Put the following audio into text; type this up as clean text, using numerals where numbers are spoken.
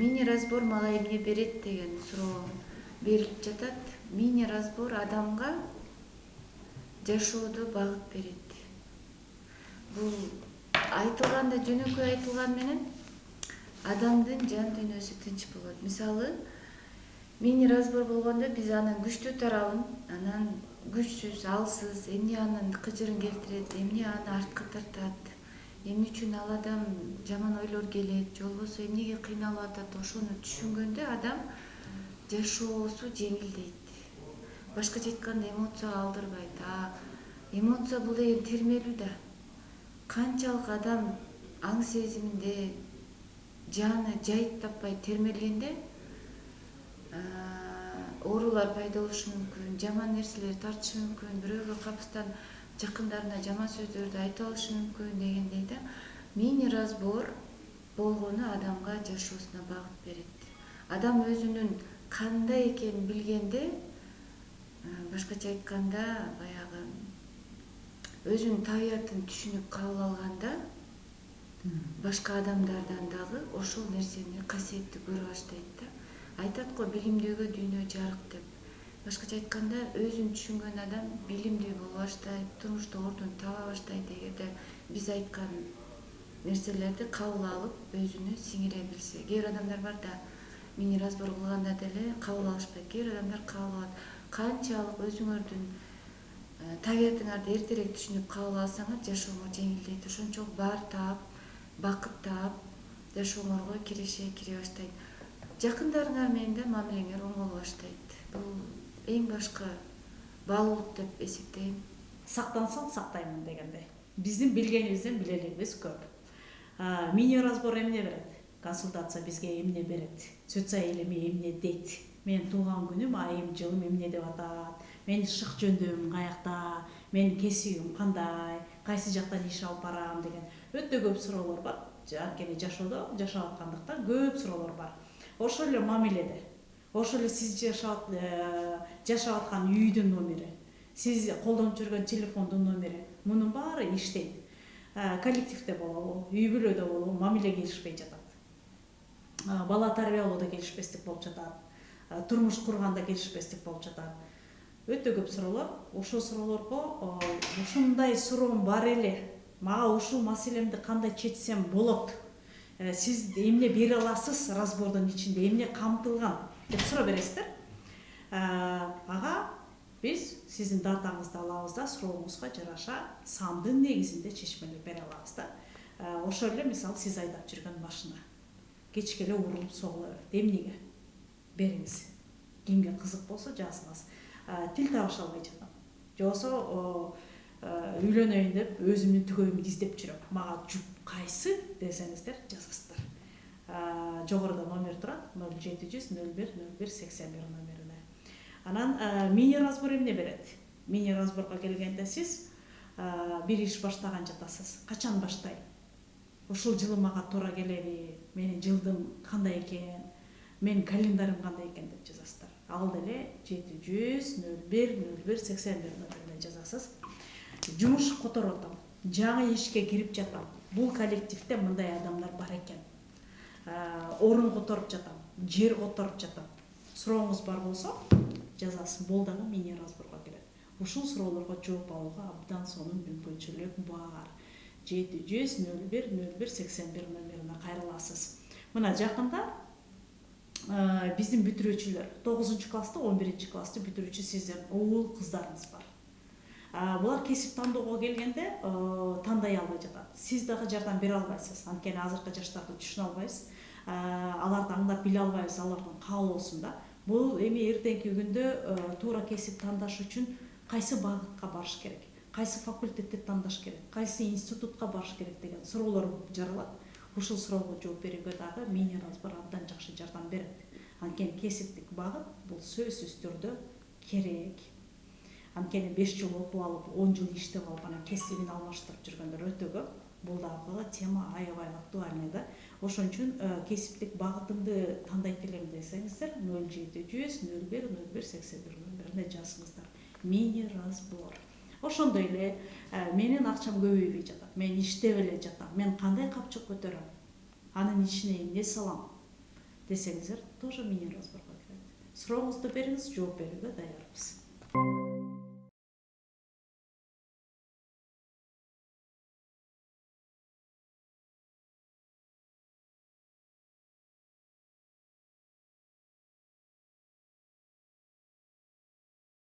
Мини разбор мага эмне берет деген суроо берилип жатат. Мини разбор адамга жашоодо багыт берет. Бул айтылганда жөнөкөй айтылган менен адамдын жан дүйнөсү тынч болот. Мисалы, мини разбор болгондо биз анын күчтүү тарабын, анан күчсүз, алсыз, эмне анын кыжырын келтирет, эмне аны артка тартат, эмне үчүн ал адам жаман ойлор келет, же болбосо эмнеге кыйналып атат, ошону түшүнгөндө адам жашоосу жеңилдейт. Башкача айтканда эмоцияга алдырбайт. Эмоция бул деген термелүү да. Канчалык адам аң сезиминде жаны жайыт таппай термелгенде оорулар пайда болушу мүмкүн, жаман нерселер тартышы мүмкүн, бирөөгө капыстан жакындарына жаман сөздөрдү айта алышы мүмкүн дегендей да. Мини разбор болгону адамга жашоосуна багыт берет. Адам өзүнүн кандай экенин билгенде, башкача айтканда, баягы өзүнүн табиятын түшүнүп кабыл алганда, башка адамдардан дагы ошол нерсени касиетти көрө баштайт да. Айтат го билимдүүгө дүйнө жарык деп. Башкача айтканда, өзүн түшүнгөн адам билимдүү боло баштайт, турмушта ордун таба баштайт эгерде биз айткан нерселерди кабыл алып, өзүнө сиңире билсе. Кээ бир адамдар бар да, мини разбор кылганда деле кабыл алышпайт. Кээ бир адамдар кабыл алат. Канчалык өзүңөрдүн табиятыңарды эртерээк түшүнүп кабыл алсаңар, жашооңор жеңилдейт. Ошончолук баар таап, бакыт таап, жашооңорго кире баштайт. Жакындарыңар менен да мамилеңер оң боло баштайт. Бул эң башкы баалуулук деп эсептейм. Сактансаң сактаймын дегендей. Биздин билгенибизден билелигибиз көп. Мини разбор эмне берет? Консультация бизге эмне берет? Сөт айылыми эмне дейт? Мен туулган күнүм, айым, жылым эмне деп атат? Менин шык жөндөмүм каякта? Менин кесибим кандай? Кайсы жактан иш алып барам деген өтө көп суроолор бар. Анткени жашоодо жашап аткандыктан көп суроолор бар. Ошол эле мамиледе, ошол эле сиз жашап аткан үйдүн номери, сиз колдонуп жүргөн телефондун номери, мунун баары иштейт. Коллективде болобу, үй бүлөдө болобу, мамиле келишпей жатат. Бала тарбиялоодо келишпестик болуп жатат. Турмуш курганда келишпестик болуп жатат. Өтө көп суроолор. Ошол суроолорго ушундай суроом бар эле, мага ушул маселемди кандай чечсем болот? Сиз эмне бере аласыз разбордун ичинде, эмне камтылган деп суроо бересиздер. Ага биз сиздин датаңызды алабыз да, сурооңузга жараша сандын негизинде чечмелер бере алабыз да. Ошол эле мисалы сиз айдап жүргөн машина кечке эле урулуп соголо берет. Эмнеге? Бериңиз. Кимге кызык болсо жазыңыз. Тил табыша албай жатам. Же болбосо үйлөнөйүн деп өзүмдүн түгөйүмдү издеп жүрөм. Мага жуп кайсы десеңиздер жазасыздар. Жогоруда номер турат 0700 01 01 81 номерине. Анан мини разбор эмне берет? Мини разборго келгенде сиз бир иш баштаган жатасыз. Качан баштайм? Ушул жылы мага туура келеби? Менин жылдым кандай экен? Менин календарым кандай экен деп жазасыздар. Ал деле 700 01 01 81 номерине жазасыз. Жумуш которуп атам. Жаңы ишке кирип жатам. Бул коллективде мындай адамдар бар экен. Орун которуп жатам, жер которуп жатам. Сурооңуз бар болсо жазасыз. Бул дагы мини разборго кирет. Ушул суроолорго жооп алууга абдан сонун мүмкүнчүлүк бар. 700 01 01 81 номерине кайрыласыз. Мына жакында биздин бүтүрүүчүлөр 9-класста, 11-класты бүтүрүүчү сиздердин уул кыздарыңыз бар. Булар кесип тандоого келгенде тандай албай жатат. Сиз дагы жардам бере албайсыз. Анткени азыркы жаштарды түшүнө албайсыз. Аларды аңдап биле албайбыз, алардын каалоосунда. Бул эми эртеңки күндө туура кесип тандаш үчүн кайсы багытка барыш керек, кайсы факультетти тандаш керек, кайсы институтка барыш керек деген суроолор жаралат. Ушул суроого жооп берүүгө дагы мини разбор абдан жакшы жардам берет. Анткени кесиптик багыт бул сөзсүз түрдө керек. Анткени 5 жыл окуп алып, 10 жыл иштеп алып, анан кесибин алмаштырып жүргөндөр өтө көп. Бул дагы тема аябай актуальный да. Ошон үчүн кесиптик багытымды тандайт элем десеңиздер, 0700 01 01 81 номерине жазыңыздар. Мини разбор. Ошондой эле менин акчам көбөйбөй жатат. Мен иштеп эле жатам. Мен кандай капчык көтөрөм? Анын ичине эмне салам? десеңиздер тоже мини разборго кирет. Сурооңузду бериңиз, жооп берүүгө даярбыз.